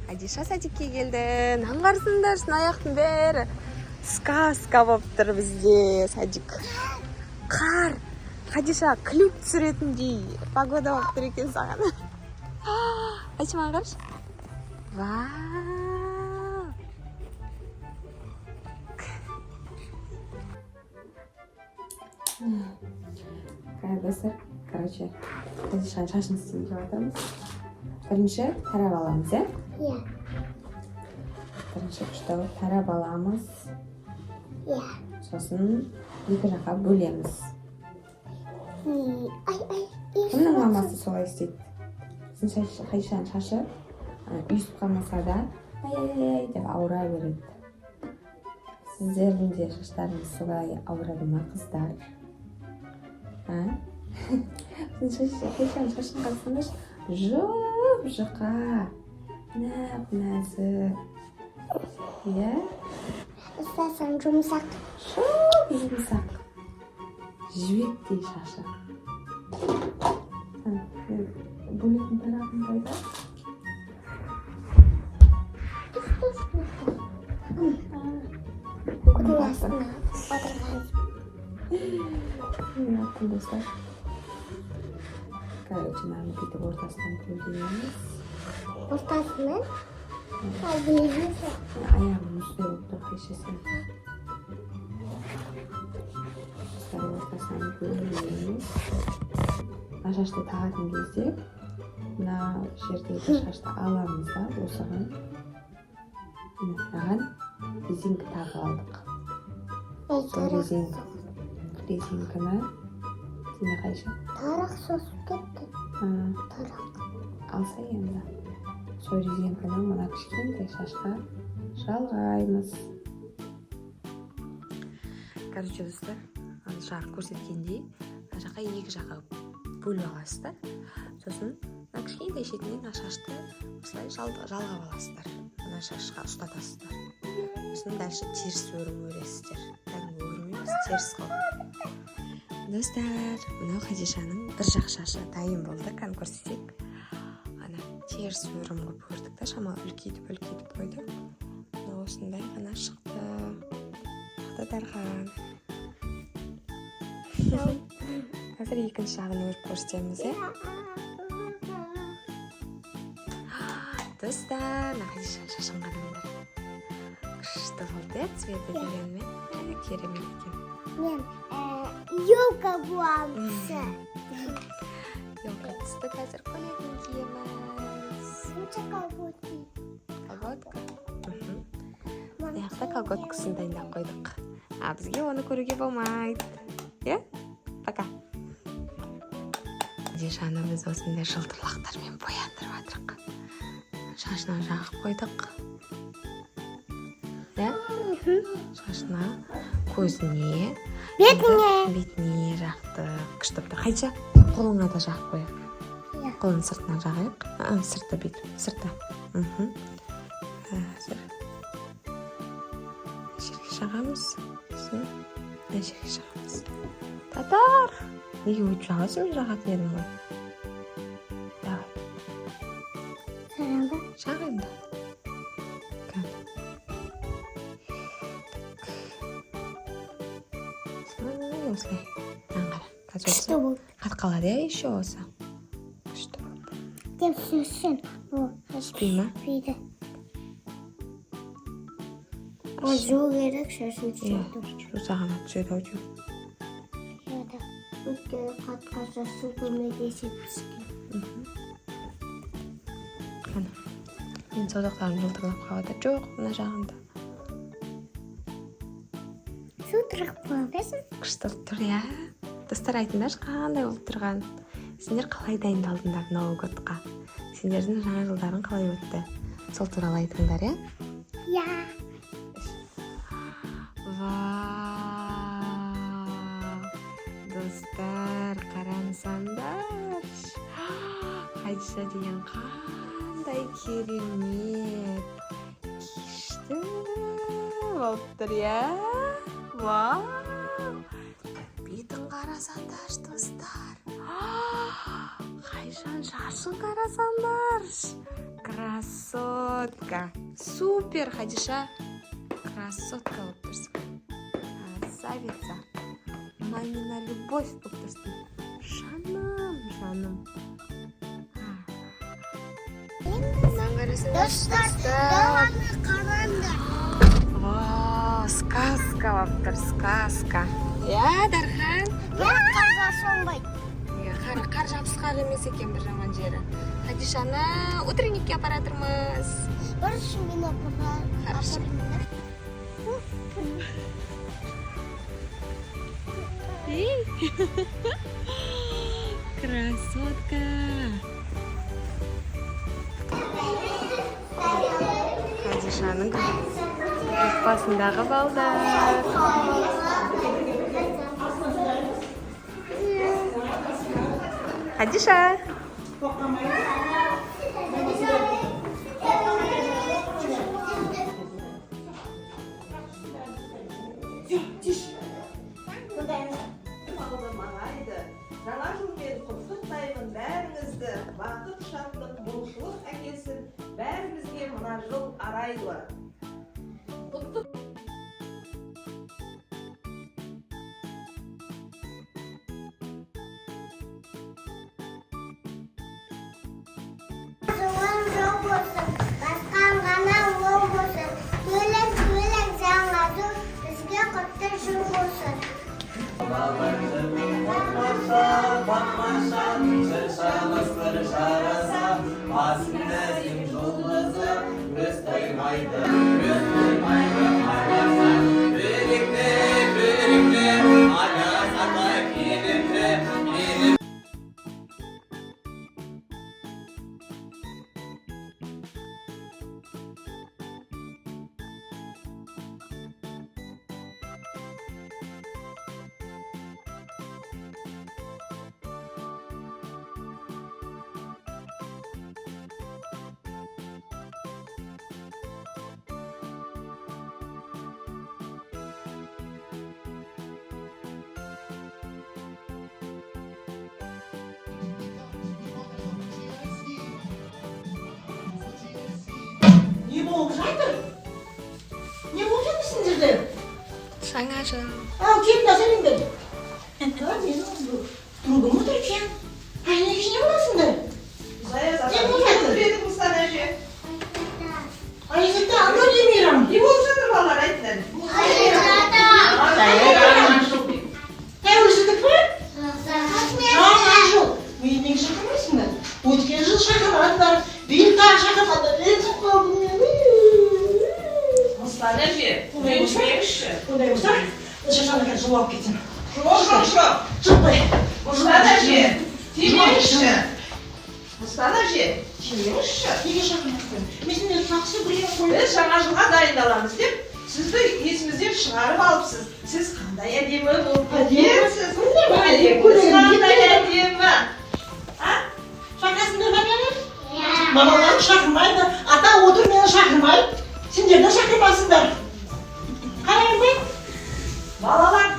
Хадиша садикке келді. Аңғарсыңдар, аяқтың бәрі сказка болып тұр бізде. Садик. Қар. Хадиша клюк түсіретіндей погода болып тұр екен саған. Айтшы маған қарашы. Вау. Достар, короче, Хадишаның шашын істейін деп жатырмыз. Бірінші тарап аламыз, Иә. Бірінші күшті тарап аламыз. Иә. Сосын екі жаққа бөлеміз. Ай. Кімнің мамасы солай істейді? Біздің Хадишаның шашы үйісіп қалмаса да ай деп ауыра береді. Сіздердің де шаштарыңыз солай ауырады ма, қыздар? Хадишаның шашын қарасаңдаршы, жұп-жұқа, нәп-нәзік. Иә? Ұстасаң жұмсақ. Жұмсақ. Жібектей шашы. Бөлетін тарапын қойда. Құдың астына отырған. Аттым достар. Короче, маған бүйтіп ортасынан бөлеміз. Ортасынан? Ал білесің. Аяғым үстіне болып тұр кешесін. Ортасынан бөлеміз. Шашты тағатын кезде мына жердегі шашты аламыз да осыған. Маған резинка тағып алдық. Резинканы сені қайшы? Тарақ сосып кетті. Тарақ. Алса енді. Сол резинканы мына кішкентай шашқа жалғаймыз. Короче, достар, жаңа көрсеткендей, мына жаққа екі жаққа бөліп аласыздар. Сосын мына кішкентай шетінен мына шашты осылай жалғап аласыздар. Мына шашқа ұстатасыздар. Сосын дальше теріс өрім өресіздер. Кәдімгі өрім емес, теріс қылып. Достар, мынау Хадишаның бір жақ шашы дайын болды. Кән көрсетейік. Ана теріс өрім қылып өрдік та, шамалы үлкейтіп қойдық. Мына осындай ғана шықты. Шықты дарған. Қазір екінші жағын өріп көрсетеміз, Достар, Хадишаның шашын қараңдар. Күшті болды, цветі дегенмен. Керемет екен. Мен елка буамсы. Елка түсті, қазір көйлегін киеміз. Қанша колготки? Колготка? Яқта колготкасын дайындап қойдық. Бізге оны көруге болмайды. Пока. Хадишаны біз осындай жылтырлақтармен бояндырып жатырық. Шашына жағып қойдық. Шашына, көзіне, бетіне жақты күштіп тұр. Қайша, қолыңа да жағып қойық. Қолын сыртына жағайық. Сыртта бетіп, сыртта. Жерге жағамыз. Жерге жағамыз. Татар! Неге өтіп жағасың, жағатын едім ғой? Давай. Сараңда? Жағайым да. Осылай. Қара. Күшті болды. Қатқалады, еще осы. Күшті болды. Деп сөзсін. Түспей ма? Түспейді. Жу керек шашын түседі. Жусағана түседі аудио. Өткені қатқазасын көмедесіп піскен. Қана. Мен саудақтарын жылтырлап қағады. Жоқ, мына жағында. Сутырақ болабесің? Күшті тұр, Достар, айтыңдаршы қандай болып тұрған. Сендер қалай дайындалдыңдар Новый годқа? Сендердің жаңа жылдарың қалай өтті? Сол туралы айтыңдар, Иә. Вау! Достар, қараңыздар. Хадиша деген қандай керемет. Күшті болып тұр, Вау! Бетін қарасандар, достар. Хадишаның шашын қарасандар. Красотка. Супер, Хадиша. Красотка болып тұрсың. Красавица. Мамина любовь болып тұрсың. Жаным. Достар, даваны қараңдар. Вау, сказка болып тұр, сказка. Я, Дархан? Қарға сонбайды. Қар жабысқақ емес екен бір жаман жері. Хадишаны утренникке апаратырмыз. Бірінші мен апарымдар. Красотка. Хадишаның группасындағы балдар. Хадиша. Жаңа жылмен құттықтаймын бәріңізді, бақыт, шаттық, молшылық әкелсін бәрімізге мына жыл арайлы. Жолың жол болсын, басқан ғана ол болсын. Бөлек жаңа жыл бізге құтты жыл болсын. Не болып жатыр? Не болып жатыр сендерде? Жаңа жыл. Ал, келіп әзіріңдер. Другым отыр екен. Айна не боласыңдар? Зая, өтіреді мұстан әже. Айзекті аңдар демейрам. Не болып жатыр балалар айтты? Тәуелсіздік пе? Жаңа жыл. Мені неге шақырмайсыңдар? Өткен жыл шақырмадыңдар. Биыл тағы шақырмадыңдар. Ренжіп қалдым мен. Мұстан әже, ренжімеңізші. Ондай болса, шашаны қазір жауап кетсін. Жоқ. Шықпай. Мұстан әже, тимеңізші. Мұстан әже, тимеңізші. Неге шақырмайсыңдар? Мен сендерді жақсы білемін ғой. Біз жаңа жылға дайындаламыз деп, сізді есімізден шығарып алыпсыз. Сіз қандай әдемі болып кетесіз. Қандай әдемі. Шақырасыңдар ма мені? Мамаларым шақырмайды. Ата отыр мені шақырмайды. Сендер де шақырмасыңдар. Қарайын ба? Балалар,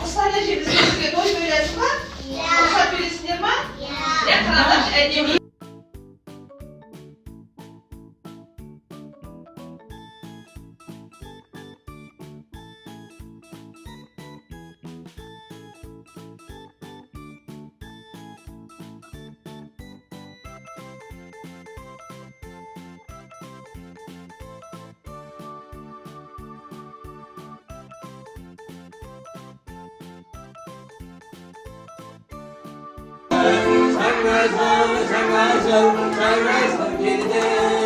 Мұстан әже бізге той тойлайсыз ба? Рұқсат бересіңдер ма? Я қараңдар, әдемі. Жаңа жыл келді.